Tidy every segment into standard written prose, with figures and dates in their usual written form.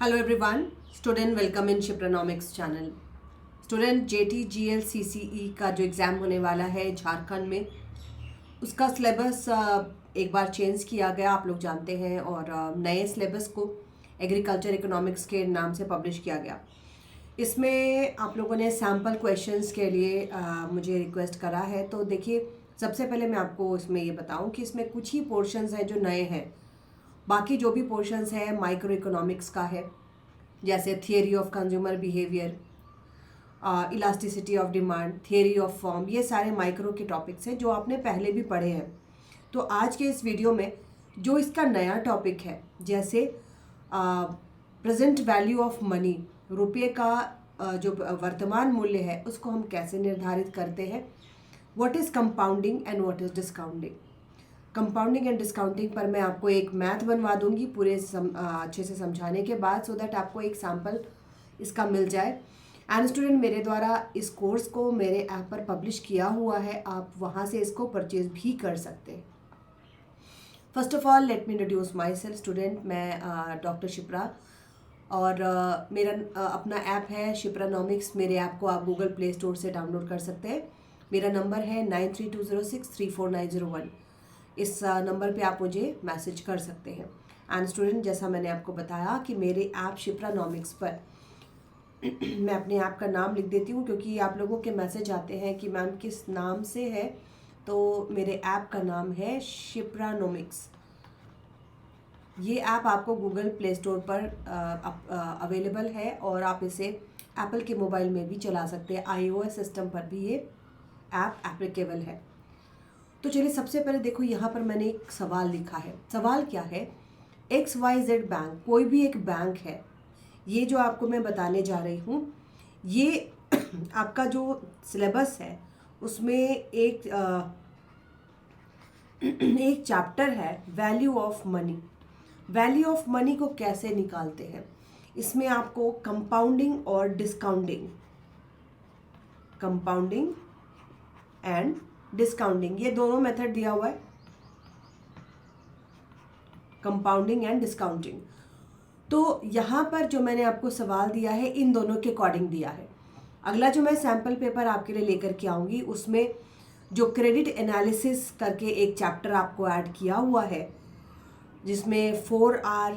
Hello everyone, student welcome in Shipranomics channel. Student JTGL CCE का जो exam होने वाला है झारखंड में, उसका सिलेबस एक बार चेंज किया गया, आप लोग जानते हैं, और नए सिलेबस को एग्रीकल्चर इकोनॉमिक्स के नाम से पब्लिश किया गया। इसमें आप लोगों ने सैम्पल क्वेश्चंस के लिए मुझे रिक्वेस्ट करा है। तो देखिए, सबसे पहले मैं आपको इसमें ये बताऊं कि इसमें कुछ ही पोर्शंस हैं जो नए हैं। बाकी जो भी पोर्शंस है माइक्रो इकोनॉमिक्स का है, जैसे theory of consumer behaviour, elasticity of demand, theory of form, ये सारे माइक्रो के टॉपिक्स हैं जो आपने पहले भी पढ़े हैं। तो आज के इस वीडियो में जो इसका नया टॉपिक है, जैसे प्रेजेंट वैल्यू ऑफ मनी, रुपये का जो वर्तमान मूल्य है उसको हम कैसे निर्धारित करते हैं, what is compounding and what is discounting. Compounding and discounting पर मैं आपको एक मैथ बनवा दूंगी पूरे अच्छे से समझाने के बाद, सो दैट आपको एक सैम्पल इसका मिल जाए। एंड स्टूडेंट, मेरे द्वारा इस कोर्स को मेरे ऐप पर पब्लिश किया हुआ है, आप वहाँ से इसको परचेज भी कर सकते हैं। First of all let me introduce my self. Student, मैं डॉक्टर शिप्रा, और मेरा अपना ऐप है शिप्रानॉमिक्स। मेरे ऐप को आप गूगल प्ले स्टोर से डाउनलोड कर सकते हैं। मेरा नंबर है 9320634901। इस नंबर पे आप मुझे मैसेज कर सकते हैं। एंड स्टूडेंट, जैसा मैंने आपको बताया कि मेरे ऐप शिप्रानॉमिक्स पर मैं अपने ऐप का नाम लिख देती हूँ, क्योंकि आप लोगों के मैसेज आते हैं कि मैम किस नाम से है। तो मेरे ऐप का नाम है शिप्रानॉमिक्स। ये ऐप आपको गूगल प्ले स्टोर पर अवेलेबल है, और आप इसे एप्पल के मोबाइल में भी चला सकते हैं। iOS सिस्टम पर भी ये ऐप एप्लीकेबल है। तो चलिए, सबसे पहले देखो, यहाँ पर मैंने एक सवाल लिखा है। सवाल क्या है? XYZ बैंक, कोई भी एक बैंक है। ये जो आपको मैं बताने जा रही हूँ, ये आपका जो सिलेबस है उसमें एक एक चैप्टर है value of money. Value of money को कैसे निकालते हैं, इसमें आपको कंपाउंडिंग और डिस्काउंटिंग, कंपाउंडिंग एंड डिस्काउंटिंग, ये दोनों मेथड दिया हुआ है, कंपाउंडिंग एंड डिस्काउंटिंग। तो यहाँ पर जो मैंने आपको सवाल दिया है, इन दोनों के अकॉर्डिंग दिया है। अगला जो मैं सैम्पल पेपर आपके लिए लेकर के आऊँगी, उसमें जो क्रेडिट एनालिसिस करके एक चैप्टर आपको ऐड किया हुआ है, जिसमें 4R,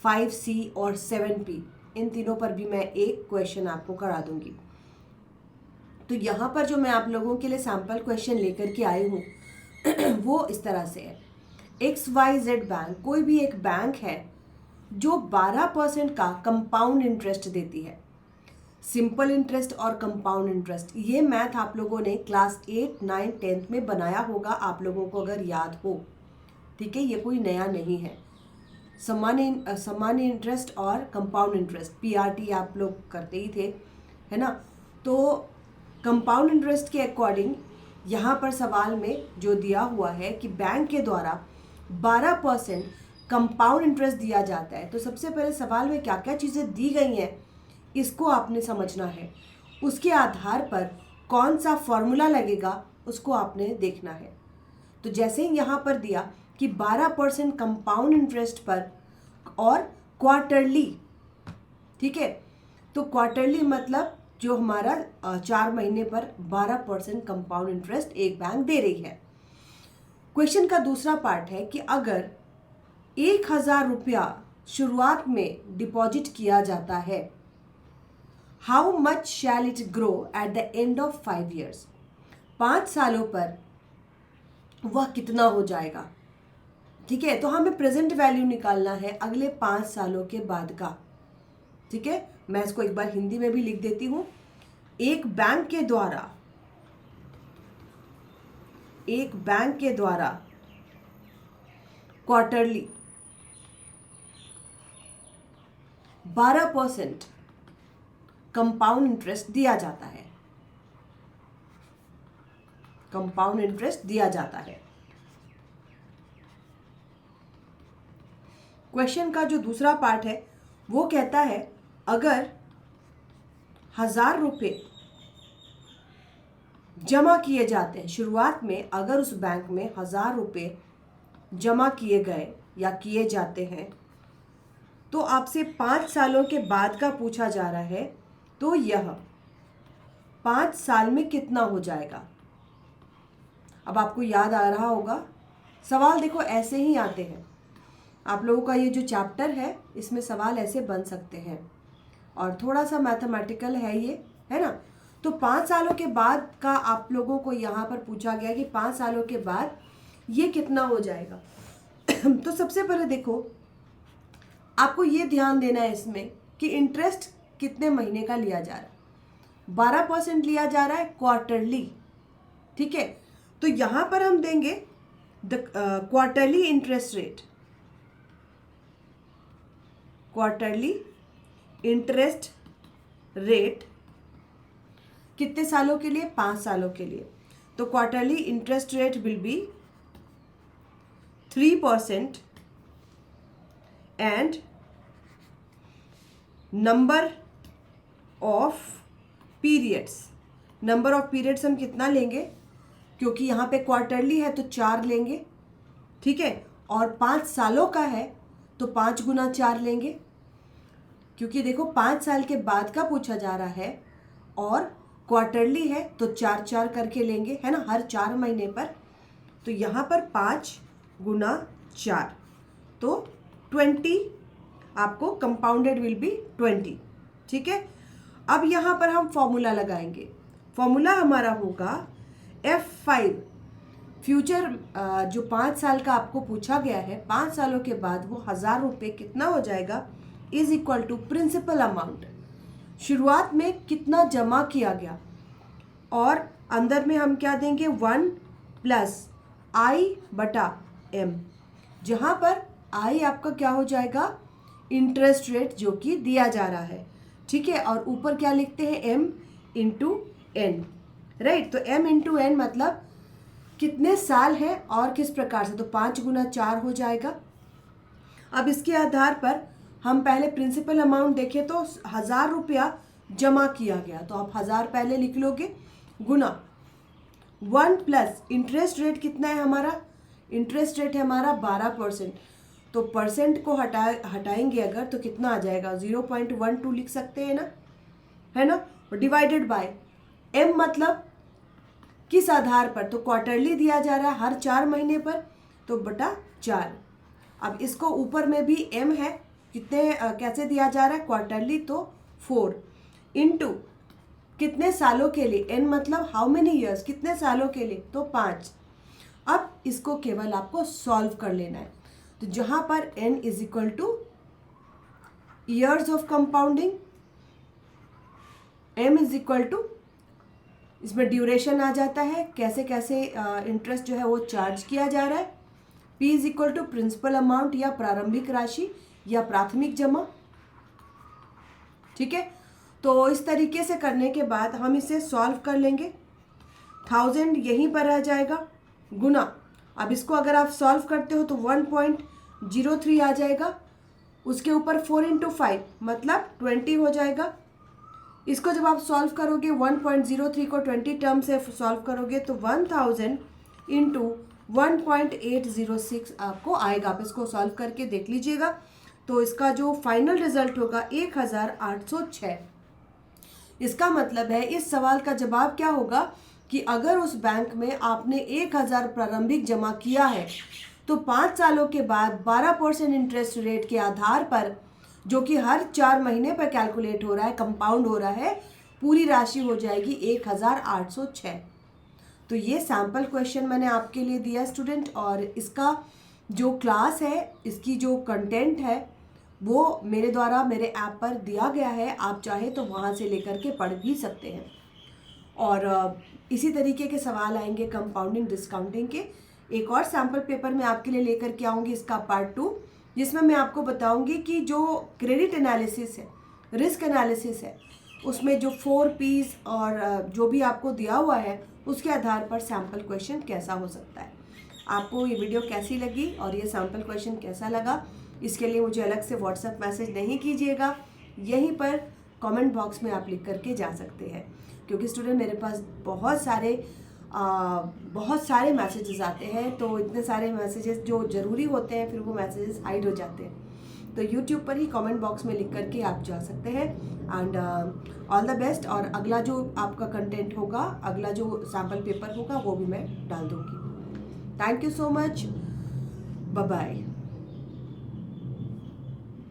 5C और 7P, इन तीनों पर भी मैं एक क्वेश्चन आपको करा दूंगी। तो यहाँ पर जो मैं आप लोगों के लिए सैम्पल क्वेश्चन लेकर के आई हूँ वो इस तरह से है। XYZ बैंक, कोई भी एक बैंक है जो 12% का कंपाउंड इंटरेस्ट देती है। सिंपल इंटरेस्ट और कंपाउंड इंटरेस्ट, ये मैथ आप लोगों ने क्लास 8, 9, 10 में बनाया होगा, आप लोगों को अगर याद हो। ठीक है, ये कोई नया नहीं है। सामान्य इंटरेस्ट और कंपाउंड इंटरेस्ट, PRT आप लोग करते ही थे, है ना। तो कंपाउंड इंटरेस्ट के अकॉर्डिंग यहाँ पर सवाल में जो दिया हुआ है कि बैंक के द्वारा 12% कंपाउंड इंटरेस्ट दिया जाता है। तो सबसे पहले सवाल में क्या क्या चीज़ें दी गई हैं इसको आपने समझना है। उसके आधार पर कौन सा फॉर्मूला लगेगा उसको आपने देखना है। तो जैसे ही यहाँ पर दिया कि 12% कंपाउंड इंटरेस्ट पर और क्वार्टरली, ठीक है, तो क्वार्टरली मतलब जो हमारा 4 महीने पर 12% कंपाउंड इंटरेस्ट एक बैंक दे रही है। क्वेश्चन का दूसरा पार्ट है कि अगर 1000 रुपया शुरुआत में डिपॉजिट किया जाता है, how much shall it grow at the end of 5 years, 5 सालों पर वह कितना हो जाएगा। ठीक है, तो हमें प्रेजेंट वैल्यू निकालना है अगले 5 सालों के बाद का। ठीक है, मैं इसको एक बार हिंदी में भी लिख देती हूं। एक बैंक के द्वारा क्वार्टरली 12% कंपाउंड इंटरेस्ट दिया जाता है, कंपाउंड इंटरेस्ट दिया जाता है। क्वेश्चन का जो दूसरा पार्ट है वो कहता है अगर 1000 रुपये जमा किए जाते हैं शुरुआत में, अगर उस बैंक में 1000 रुपये जमा किए गए या किए जाते हैं, तो आपसे 5 सालों के बाद का पूछा जा रहा है, तो यह 5 साल में कितना हो जाएगा। अब आपको याद आ रहा होगा, सवाल देखो ऐसे ही आते हैं। आप लोगों का ये जो चैप्टर है इसमें सवाल ऐसे बन सकते हैं और थोड़ा सा मैथमेटिकल है ये, है ना। तो 5 सालों के बाद का आप लोगों को यहाँ पर पूछा गया कि 5 सालों के बाद ये कितना हो जाएगा। तो सबसे पहले देखो, आपको ये ध्यान देना है इसमें कि इंटरेस्ट कितने महीने का लिया जा रहा है। 12% लिया जा रहा है क्वार्टरली, ठीक है। तो यहाँ पर हम देंगे the quarterly interest rate, quarterly interest rate कितने सालों के लिए, 5 सालों के लिए। तो quarterly interest rate will be 3% and number of periods, number of periods हम कितना लेंगे, क्योंकि यहाँ पे क्वार्टरली है तो 4 लेंगे, ठीक है। और 5 सालों का है तो 5 गुना 4 लेंगे, क्योंकि देखो 5 साल के बाद का पूछा जा रहा है और क्वार्टरली है तो 4 करके लेंगे, है ना, हर 4 महीने पर। तो यहाँ पर 5 गुना 4 तो 20, आपको कंपाउंडेड विल बी 20, ठीक है। अब यहाँ पर हम फॉर्मूला लगाएंगे। फॉर्मूला हमारा होगा F5, फ्यूचर जो 5 साल का आपको पूछा गया है, 5 सालों के बाद वो 1000 रुपये कितना हो जाएगा, is equal to principal amount, शुरुआत में कितना जमा किया गया, और अंदर में हम क्या देंगे 1 प्लस I/M, जहाँ पर I आपका क्या हो जाएगा, इंटरेस्ट रेट जो कि दिया जा रहा है, ठीक है। और ऊपर क्या लिखते हैं, M इंटू N, राइट। तो M इंटू N मतलब कितने साल है और किस प्रकार से, तो 5 गुना 4 हो जाएगा। अब इसके आधार पर हम पहले प्रिंसिपल अमाउंट देखें तो 1000 रुपया जमा किया गया, तो आप 1000 पहले लिख लोगे, गुना 1 प्लस इंटरेस्ट रेट कितना है हमारा, इंटरेस्ट रेट है हमारा 12%, तो परसेंट को हटाएंगे अगर तो कितना आ जाएगा, 0.12 लिख सकते हैं ना, है ना। डिवाइडेड बाय M मतलब किस आधार पर, तो क्वार्टरली दिया जा रहा है हर 4 महीने पर, तो बटा 4। अब इसको ऊपर में भी M है, कितने कैसे दिया जा रहा है, क्वार्टरली, तो 4 इंटू कितने सालों के लिए, N मतलब हाउ मेनी ईयर्स, कितने सालों के लिए, तो 5। अब इसको केवल आपको सॉल्व कर लेना है, तो जहां पर N is equal to years of compounding, M is equal to, इसमें ड्यूरेशन आ जाता है, कैसे कैसे इंटरेस्ट जो है वो चार्ज किया जा रहा है, P is equal to principal amount या प्रारंभिक राशि या प्राथमिक जमा, ठीक है। तो इस तरीके से करने के बाद हम इसे सॉल्व कर लेंगे, 1000 यहीं पर आ जाएगा, गुना, अब इसको अगर आप सॉल्व करते हो तो 1.03 आ जाएगा, उसके ऊपर 4 इंटू 5 मतलब 20 हो जाएगा। इसको जब आप सॉल्व करोगे 1.03 को 20 टर्म से सॉल्व करोगे तो 1000 इंटू 1.806 आपको आएगा। आप इसको सॉल्व करके देख लीजिएगा, तो इसका जो फाइनल रिजल्ट होगा 1806। इसका मतलब है इस सवाल का जवाब क्या होगा कि अगर उस बैंक में आपने 1000 प्रारंभिक जमा किया है तो 5 सालों के बाद 12% इंटरेस्ट रेट के आधार पर, जो कि हर 4 महीने पर कैलकुलेट हो रहा है, कंपाउंड हो रहा है, पूरी राशि हो जाएगी 1806। तो ये सैम्पल क्वेश्चन मैंने आपके लिए दिया स्टूडेंट, और इसका जो क्लास है, इसकी जो कंटेंट है वो मेरे द्वारा मेरे ऐप पर दिया गया है, आप चाहे तो वहाँ से लेकर के पढ़ भी सकते हैं। और इसी तरीके के सवाल आएंगे कंपाउंडिंग डिस्काउंटिंग के। एक और सैम्पल पेपर मैं आपके लिए लेकर के आऊँगी, इसका पार्ट 2, जिसमें मैं आपको बताऊंगी कि जो क्रेडिट एनालिसिस है, रिस्क एनालिसिस है, उसमें जो 4 P's और जो भी आपको दिया हुआ है उसके आधार पर सैम्पल क्वेश्चन कैसा हो सकता है। आपको ये वीडियो कैसी लगी और ये सैम्पल क्वेश्चन कैसा लगा, इसके लिए मुझे अलग से व्हाट्सएप मैसेज नहीं कीजिएगा, यहीं पर कमेंट बॉक्स में आप लिख करके जा सकते हैं, क्योंकि स्टूडेंट मेरे पास बहुत सारे मैसेजेस आते हैं, तो इतने सारे मैसेजेस जो ज़रूरी होते हैं फिर वो मैसेजेस हाइड हो जाते हैं। तो यूट्यूब पर ही कमेंट बॉक्स में लिख करके आप जा सकते हैं। And all the best. और अगला जो आपका कंटेंट होगा, अगला जो सैम्पल पेपर होगा वो भी मैं डाल दूँगी। Thank you so much. Bye bye.